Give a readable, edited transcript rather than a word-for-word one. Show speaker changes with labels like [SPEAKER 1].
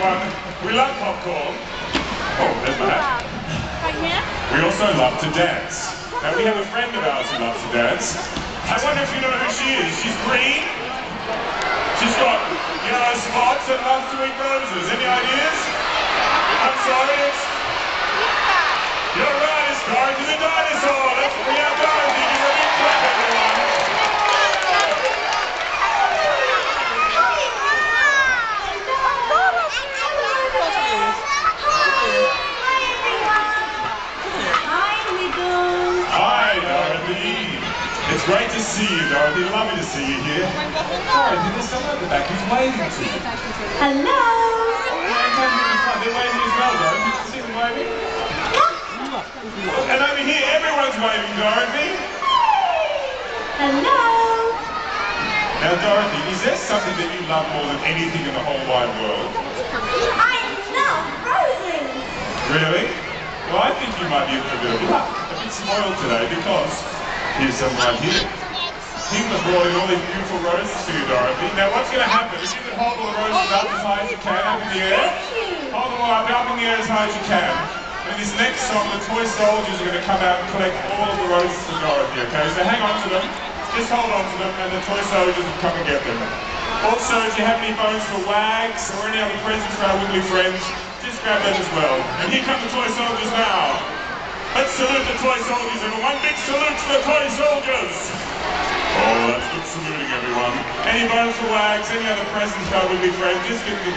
[SPEAKER 1] everyone. We love popcorn. Oh, there's my hat.
[SPEAKER 2] Right here?
[SPEAKER 1] We also love to dance. Now, we have a friend of ours who loves to dance. I wonder if you know who she is. She's green. She's got yellow spots and loves to eat roses. Any ideas? I'm sorry, you're right, it's Dorothy the dinosaur. Let's bring out Dorothy. Give her a big clap, everyone. Hi, Dorothy. It's great to see you, Dorothy. Lovely to see you here. Dorothy, there's someone at the back who's waving to you.
[SPEAKER 2] Hello.
[SPEAKER 1] They're waving as well, Dorothy. You see them waving? And over here, everyone's waving, Dorothy.
[SPEAKER 2] Hello.
[SPEAKER 1] Now, Dorothy, is there something that you love more than anything in the whole wide world?
[SPEAKER 2] I love roses.
[SPEAKER 1] Really? Well, I think you might be a bit spoiled today because here's some right here. People have brought in all these beautiful roses to you, Dorothy. Now, what's going to happen is you can hold all the roses up as high as you can, up in the air. Hold them all up in the air as high as you can. And in this next song, the toy soldiers are going to come out and collect all of the roses for Dorothy, okay? So hang on to them, just hold on to them, and the toy soldiers will come and get them. Also, if you have any bones for Wags or any other presents for our Wiggly friends, just grab them as well. And here come the toy soldiers now. Let's salute the toy soldiers, everyone. Big salute to the toy soldiers. Oh, that's good saluting, everyone. Any bones for Wags, any other presents for our Wiggly friends, just give them.